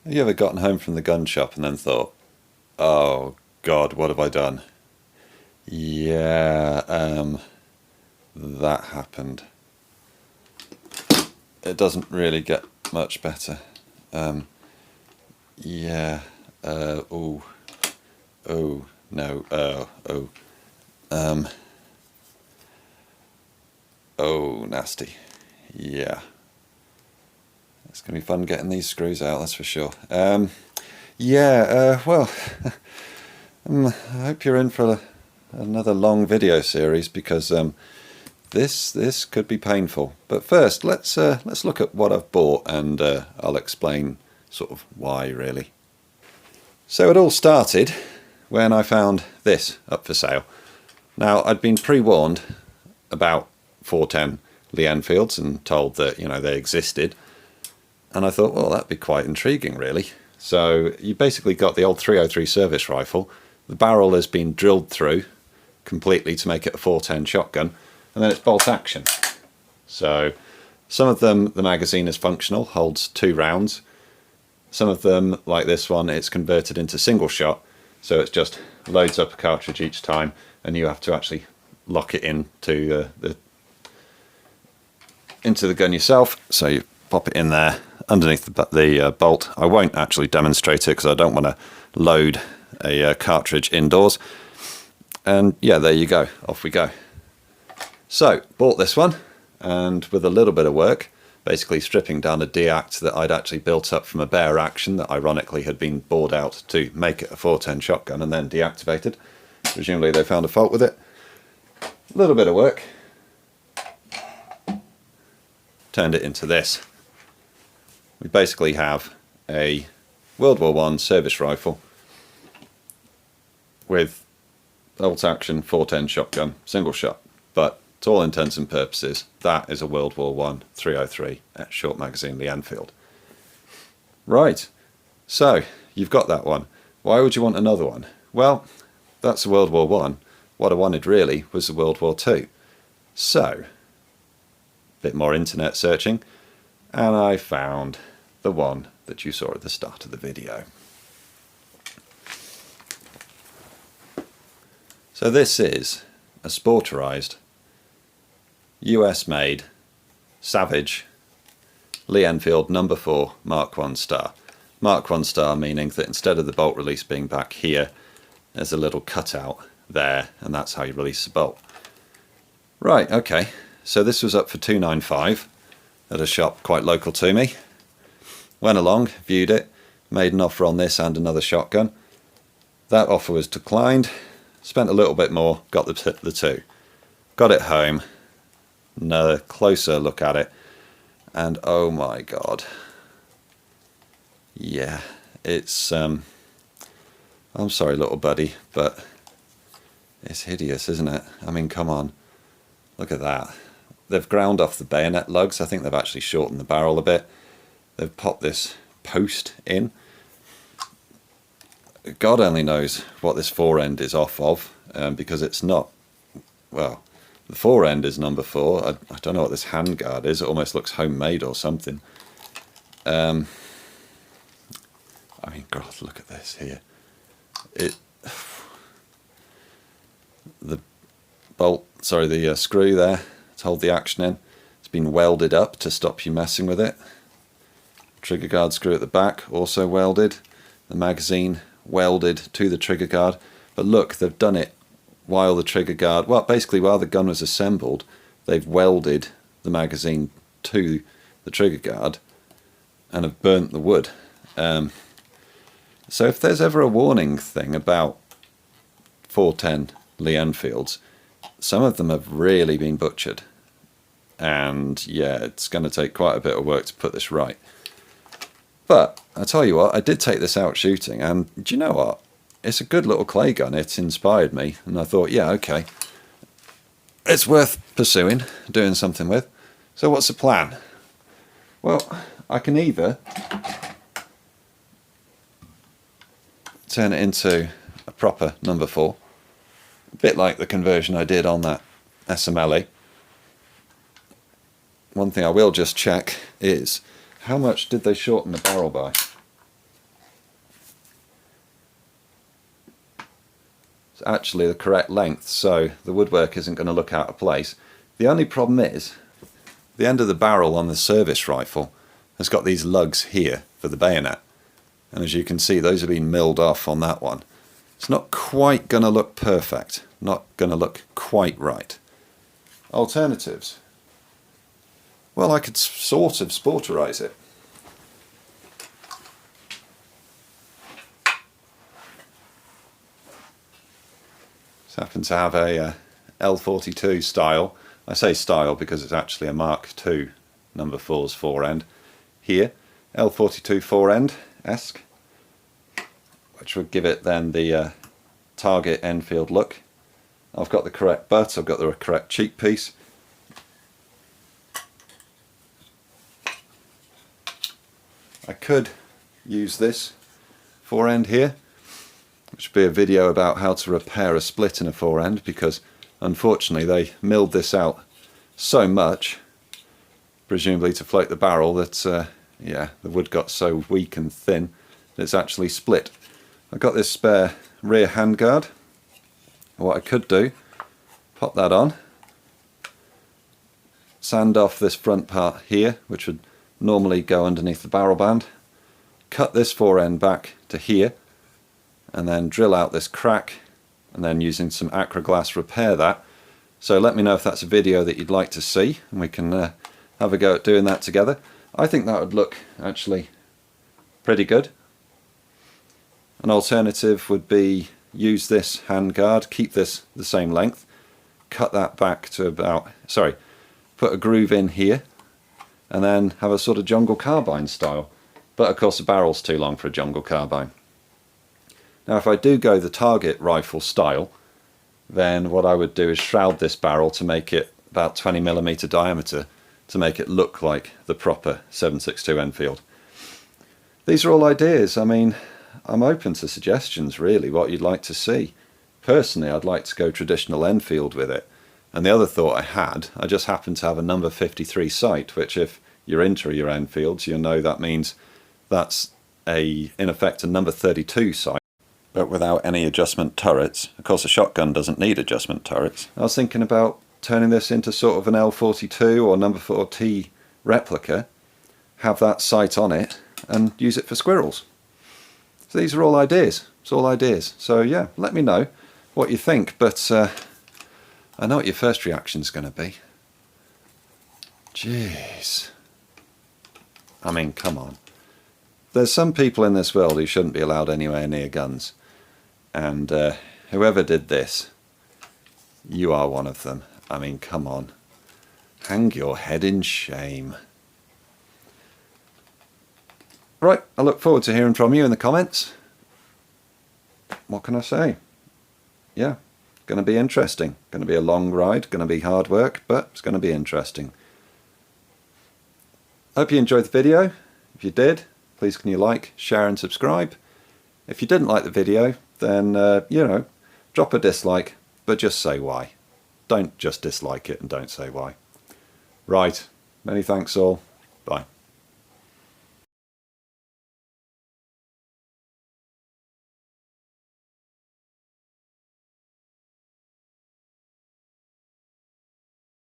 Have you ever gotten home from the gun shop and then thought, oh God, what have I done? Yeah, that happened. It doesn't really get much better. Yeah, oh, no, oh, nasty. Yeah. It's going to be fun getting these screws out, that's for sure. Well, I hope you're in for another long video series because this could be painful. But first, let's look at what I've bought, and I'll explain sort of why, really. So it all started when I found this up for sale. Now, I'd been pre-warned about 410 Lee Enfields and told that, you know, they existed. And I thought, well, that'd be quite intriguing, really. So you basically got the old 303 service rifle. The barrel has been drilled through completely to make it a 410 shotgun, and then it's bolt action. So some of them, the magazine is functional, holds 2 rounds. Some of them, like this one, it's converted into single shot, so it just loads up a cartridge each time, and you have to actually lock it into the gun yourself. So you pop it in there underneath the bolt. I won't actually demonstrate it because I don't want to load a cartridge indoors. And yeah, there you go, off we go. So bought this one, and with a little bit of work, basically stripping down a deact that I'd actually built up from a bare action that ironically had been bored out to make it a 410 shotgun and then deactivated. Presumably they found a fault with it. A little bit of work, turned it into this. We basically have a World War I service rifle with bolt action 410 shotgun, single shot, but to all intents and purposes that is a World War I 303 short magazine Lee Enfield. Right, so you've got that one. Why would you want another one? Well, that's the World War I. What I wanted really was the World War II. So, a bit more internet searching, and I found the one that you saw at the start of the video. So this is a sporterized, US made, Savage, Lee Enfield No.4 Mark I star. Mark I star meaning that instead of the bolt release being back here, there's a little cutout there, and that's how you release the bolt. Right, okay, so this was up for $295 at a shop quite local to me. Went along, viewed it, made an offer on this and another shotgun. That offer was declined, spent a little bit more, got the two. Got it home, another closer look at it, and oh my God. Yeah, it's, I'm sorry little buddy, but it's hideous, isn't it? I mean, come on, look at that. They've ground off the bayonet lugs. I think they've actually shortened the barrel a bit. They've popped this post in. God only knows what this fore end is off of, because it's not, well, the fore end is No.4. I don't know what this handguard is. It almost looks homemade or something. I mean, God, look at this here. The bolt, sorry, the screw there to hold the action in, it's been welded up to stop you messing with it. Trigger guard screw at the back, also welded. The magazine welded to the trigger guard. But look, they've done it while the trigger guard, well, basically while the gun was assembled, they've welded the magazine to the trigger guard and have burnt the wood. So if there's ever a warning thing about 410 Lee Enfields, some of them have really been butchered. And yeah, it's going to take quite a bit of work to put this right. But I tell you what, I did take this out shooting, and do you know what? It's a good little clay gun. It inspired me, and I thought, yeah, okay, it's worth pursuing, doing something with. So what's the plan? Well, I can either turn it into a proper No.4, a bit like the conversion I did on that SMLE. One thing I will just check is, how much did they shorten the barrel by? actually the correct length, so the woodwork isn't going to look out of place. The only problem is the end of the barrel on the service rifle has got these lugs here for the bayonet, and as you can see those have been milled off on that one. It's not quite going to look perfect, not going to look quite right. Alternatives? Well, I could sort of sporterize it. This happens to have a L42 style. I say style because it's actually a Mark II No.4's fore-end here. L42 fore-end-esque, which would give it then the Target Enfield look. I've got the correct butt, I've got the correct cheek piece. I could use this fore-end here, which would be a video about how to repair a split in a fore-end, because unfortunately they milled this out so much, presumably to float the barrel, that yeah, the wood got so weak and thin that it's actually split. I've got this spare rear handguard. What I could do, pop that on, sand off this front part here, which would normally go underneath the barrel band, cut this fore-end back to here, and then drill out this crack, and then using some Acroglass repair that. So let me know if that's a video that you'd like to see, and we can have a go at doing that together. I think that would look actually pretty good. An alternative would be use this handguard, keep this the same length, cut that back to about, sorry, put a groove in here, and then have a sort of jungle carbine style. But of course the barrel's too long for a jungle carbine. Now if I do go the Target rifle style, then what I would do is shroud this barrel to make it about 20mm diameter, to make it look like the proper 7.62 Enfield. These are all ideas. I mean, I'm open to suggestions really, what you'd like to see. Personally, I'd like to go traditional Enfield with it. And the other thought I just happen to have a number 53 sight, which if you're into your Enfields, you'll know that means that's in effect a number 32 sight, but without any adjustment turrets. Of course a shotgun doesn't need adjustment turrets. I was thinking about turning this into sort of an L42 or number 4T replica, have that sight on it and use it for squirrels. So these are all ideas, it's all ideas. So yeah, let me know what you think, but I know what your first reaction is going to be. Jeez. I mean, come on. There's some people in this world who shouldn't be allowed anywhere near guns. And whoever did this, you are one of them. I mean, come on. Hang your head in shame. Right, I look forward to hearing from you in the comments. What can I say? Yeah, going to be interesting. Going to be a long ride, going to be hard work, but it's going to be interesting. Hope you enjoyed the video. If you did, please can you like, share and subscribe. If you didn't like the video, then, you know, drop a dislike, but just say why. Don't just dislike it and don't say why. Right, many thanks all. Bye.